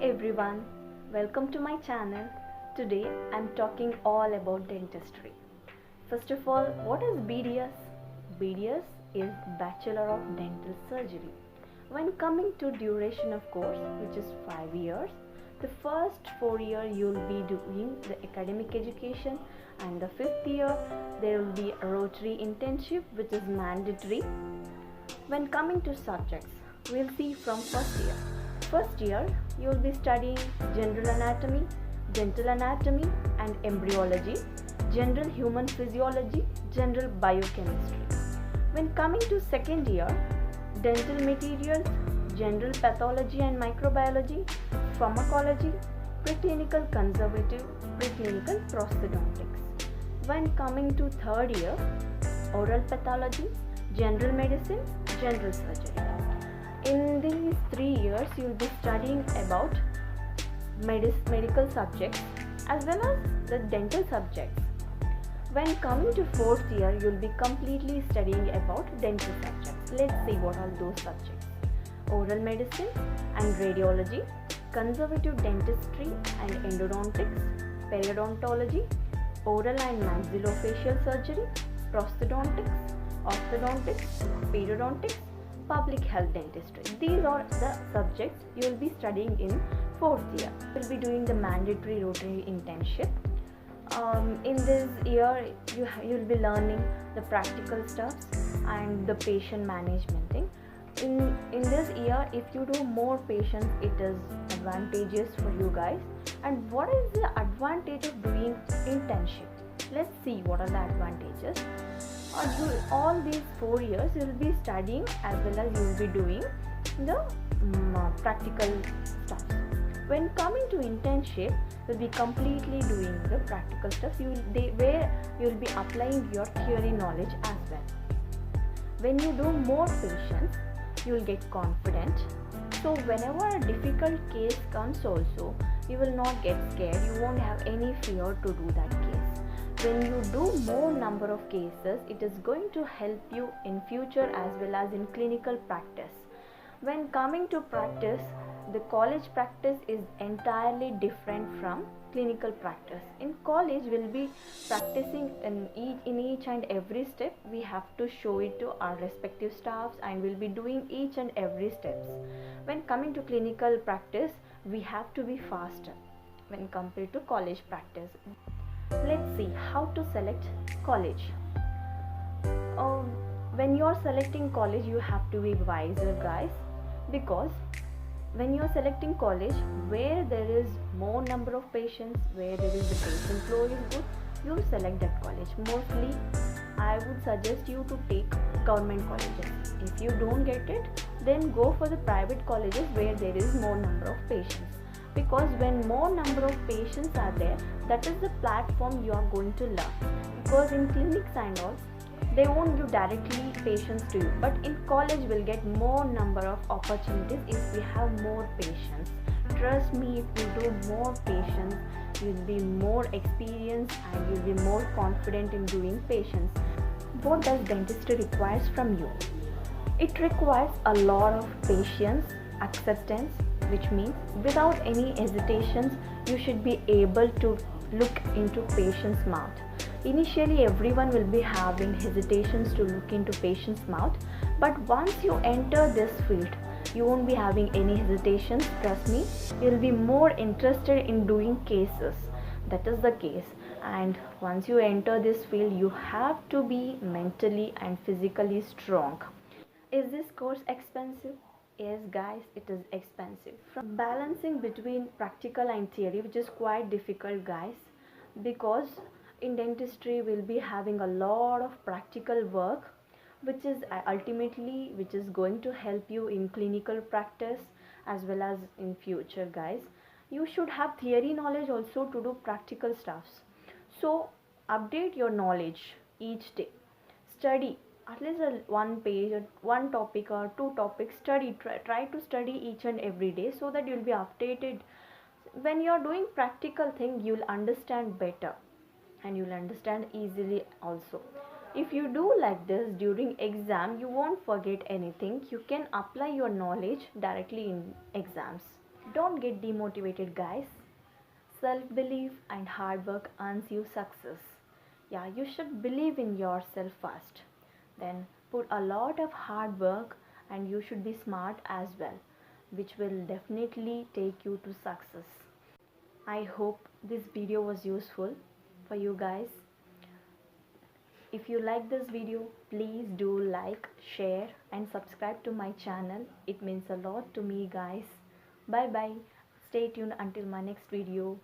everyone, welcome to my channel. Today I'm talking all about dentistry. First of all, what is BDS? BDS is Bachelor of Dental Surgery. When coming to duration of course, which is 5 years, the first 4 year you'll be doing the academic education, and the 5th year there will be a rotary internship which is mandatory. When coming to subjects, we'll see from first year. First year, you will be studying general anatomy, dental anatomy and embryology, general human physiology, general biochemistry. When coming to second year, dental materials, general pathology and microbiology, pharmacology, preclinical conservative, preclinical prosthodontics. When coming to third year, oral pathology, general medicine, general surgery. In these 3 years, you will be studying about medical subjects as well as the dental subjects. When coming to fourth year, you will be completely studying about dental subjects. Let's see what are those subjects. Oral medicine and radiology, conservative dentistry and endodontics, periodontology, oral and maxillofacial surgery, prosthodontics, orthodontics, periodontics, public health dentistry. These are the subjects you will be studying in fourth year. You will be doing the mandatory rotary internship. In this year, you will be learning the practical stuffs and the patient management thing. In this year, if you do more patients, it is advantageous for you guys. And what is the advantage of doing internship? Let's see what are the advantages. All these 4 years you will be studying as well as you will be doing the practical stuff. When coming to internship, you will be completely doing the practical stuff where you will be applying your theory knowledge as well. When you do more patients, you will get confident. So whenever a difficult case comes also, you will not get scared. You won't have any fear to do that case. When you do more number of cases, it is going to help you in future as well as in clinical practice. When coming to practice, the college practice is entirely different from clinical practice. In college, we'll be practicing in each and every step. We have to show it to our respective staffs and we'll be doing each and every steps. When coming to clinical practice, we have to be faster when compared to college practice. Let's see how to select college. When you're selecting college, you have to be wiser, guys, because when you're selecting college where there is more number of patients, where there is the patient flow is good, you select that college. Mostly I would suggest you to take government colleges. If you don't get it, then go for the private colleges where there is more number of patients. Because when more number of patients are there, that is the platform you are going to learn. Because in clinics and all, they won't give directly patients to you, but in college we'll get more number of opportunities if we have more patients. Trust me, if you do more patients, you'll be more experienced and you'll be more confident in doing patients. What does dentistry requires from you? It requires a lot of patience, acceptance, which means without any hesitations, you should be able to look into patient's mouth. Initially, everyone will be having hesitations to look into patient's mouth, but once you enter this field, you won't be having any hesitations. Trust me, you'll be more interested in doing cases. That is the case. And once you enter this field, you have to be mentally and physically strong. Is this course expensive? Yes, guys, it is expensive. From balancing between practical and theory, which is quite difficult, guys, because in dentistry we'll be having a lot of practical work, which is going to help you in clinical practice as well as in future, guys. You should have theory knowledge also to do practical stuffs. So update your knowledge each day. Study at least one page, one topic or two topics. Try to study each and every day so that you'll be updated. When you're doing practical thing, you'll understand better and you'll understand easily also. If you do like this during exam, you won't forget anything. You can apply your knowledge directly in exams. Don't get demotivated, guys. Self belief and hard work earns you success. Yeah, you should believe in yourself first. Then put a lot of hard work, and you should be smart as well, which will definitely take you to success. I hope this video was useful for you guys. If you like this video, please do like, share and subscribe to my channel. It means a lot to me, guys. Bye bye. Stay tuned until my next video.